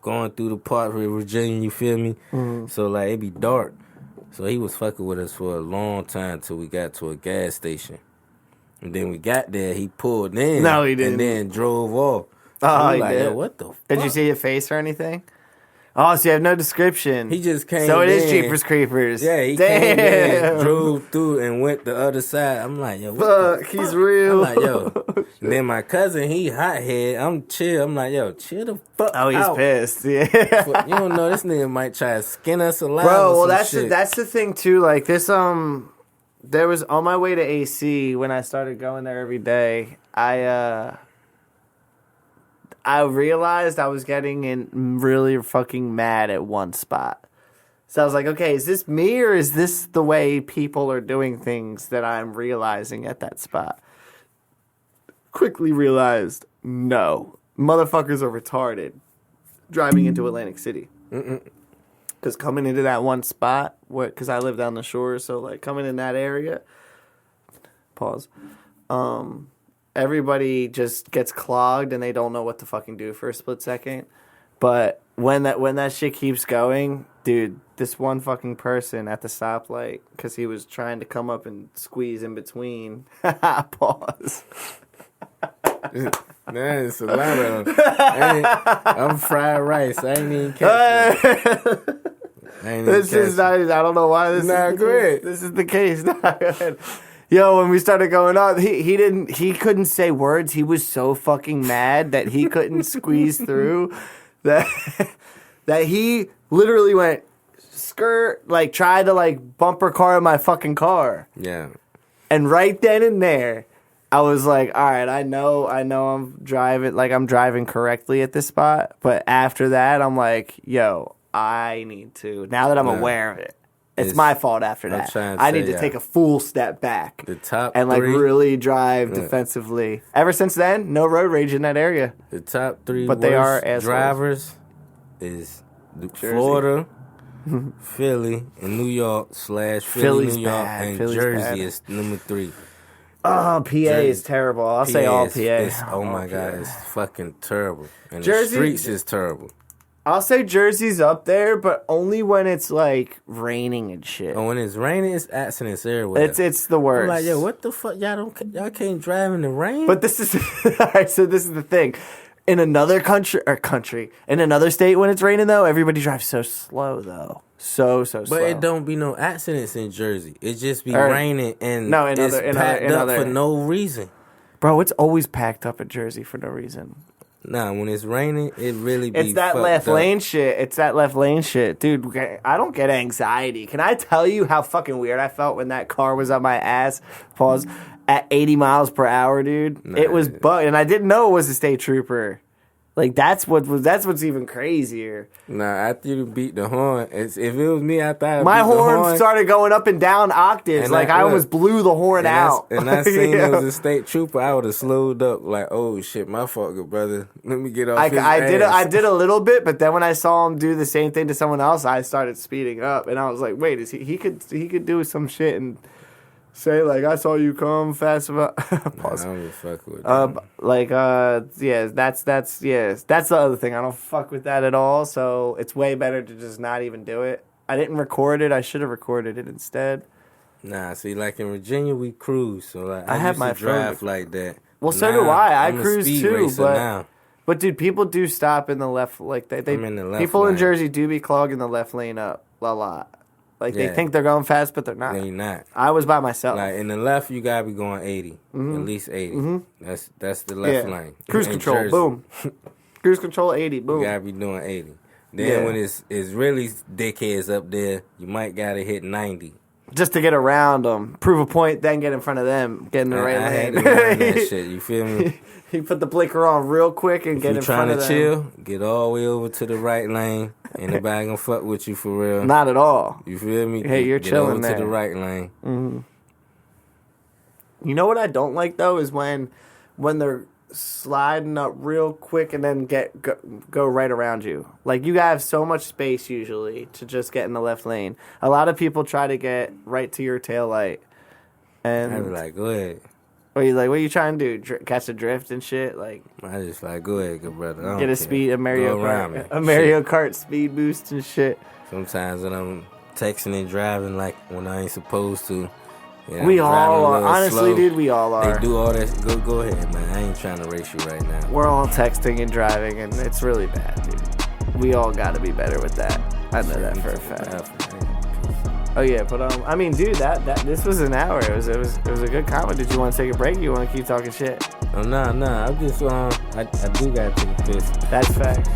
going through the part of Virginia. You feel me? So like it be dark. So he was fucking with us for a long time till we got to a gas station. And then we got there, he pulled in. No, he didn't. And then drove off. Oh, he like, did. Yo, what the fuck? Did you see your face or anything? Oh, so you have no description. He just came So it in. is Jeepers Creepers. Yeah, he came in, drove through, and went the other side. I'm like, yo, what the fuck? He's real. I'm like, yo. And then my cousin, he hothead. I'm chill. I'm like, yo, chill the fuck out. Oh, he's pissed. Yeah. You don't know, this nigga might try to skin us alive. Bro, well, that's the thing, too. Like, this, there was, on my way to AC, when I started going there every day, I realized I was getting really fucking mad at one spot. So I was like, okay, is this me or is this the way people are doing things that I'm realizing at that spot? Quickly realized, no. Motherfuckers are retarded driving into Atlantic City. Because coming into that one spot, because I live down the shore, so like coming in that area, pause, everybody just gets clogged and they don't know what to fucking do for a split second. But when that shit keeps going, dude, this one fucking person at the stoplight, because he was trying to come up and squeeze in between, pause. Man, it's a lot of them. I'm fried rice. I ain't even catch it. This is not, I don't know why this is the case. This is the case. Yo, when we started going up, he couldn't say words. He was so fucking mad that he couldn't squeeze through that he literally went skirt, like tried to like bumper car my fucking car. Yeah. And right then and there, I was like, all right, I know I'm driving correctly at this spot, but after that I'm like, yo, I need to, now that I'm aware of it. It's my fault after that. I need to take a full step back. The top and like three, really drive defensively. Ever since then, no road rage in that area. The top three but worst they are assholes. drivers is Florida, Philly, and New York / Philly, New York, bad. and Philly's Jersey bad. is number 3. Oh, PA is terrible. I'll say all PA. Oh my God, it's fucking terrible. And Jersey, the streets is terrible. I'll say Jersey's up there, but only when it's like raining and shit. And when it's raining, it's accidents everywhere. It's the worst. I'm like, yo, what the fuck? Y'all can't drive in the rain? But this is all right. So this is the thing. In another in another state, when it's raining though, everybody drives so slow though, so slow. But it don't be no accidents in Jersey. It just be raining and it's packed up for no reason. Bro, it's always packed up in Jersey for no reason. Nah, when it's raining, it really be It's that left lane shit. It's that left lane shit. Dude, I don't get anxiety. Can I tell you how fucking weird I felt when that car was on my ass? Pause. At 80 miles per hour, dude. Nah, it was bugged, and I didn't know it was a state trooper. Like, that's what's even crazier. Nah, after you beat the horn, if it was me, I thought my horn started going up and down octaves. Like, I almost blew the horn out. And I seen it was a state trooper. I would have slowed up. Like, oh shit, my fault, good brother. Let me get off. I did a little bit, but then when I saw him do the same thing to someone else, I started speeding up, and I was like, wait, he could do some shit and say like, I saw you come fast about. Pause. Nah, I don't fuck with that. That's the other thing. I don't fuck with that at all. So it's way better to just not even do it. I didn't record it. I should have recorded it instead. Nah, see, like in Virginia, we cruise. So like, I have used my to drive like that. Well, so do I. I I'm cruise a speed too, racer now. but dude, people do stop in the left. Like they I'm in the left people in lane. Jersey do be clogging the left lane up a lot. Like, they Yeah. think they're going fast, but they're not. No, you're not. I was by myself. Like, in the left, you gotta be going 80. At least 80. That's the left lane. Cruise In control, Jersey, boom. Cruise control, 80, boom. You gotta be doing 80. Then when it's really dickheads up there, you might gotta hit 90. Just to get around them. Prove a point, then get in front of them. Get in the right I lane. had to learn that shit. You feel me? He put the blinker on real quick and get in front of them. If you trying to chill, get all the way over to the right lane. Ain't nobody gonna fuck with you for real. Not at all. You feel me? Hey, you're get chilling over there. to the right lane. Mm-hmm. You know what I don't like though is when they're sliding up real quick and then go right around you. Like, you have so much space usually to just get in the left lane. A lot of people try to get right to your tail light. And I be like, go ahead. Or you like, what are you trying to do? Catch a drift and shit? Like, I just like, go ahead, good brother. I don't get a care. speed, a Mario Go around me. Kart, a Mario Kart speed boost and shit. Sometimes when I'm texting and driving like when I ain't supposed to. Yeah, We I'm all driving a are. little Honestly, slow. dude, we all are. They do all that. Go ahead, man. I ain't trying to race you right now. We're all texting and driving, and it's really bad, dude. We all got to be better with that. I know that for a fact. Oh yeah, but I mean, dude, that this was an hour. It was a good comment. Did you want to take a break? Or you want to keep talking shit? Oh, nah. I'm just I do gotta take a piss. That's fact.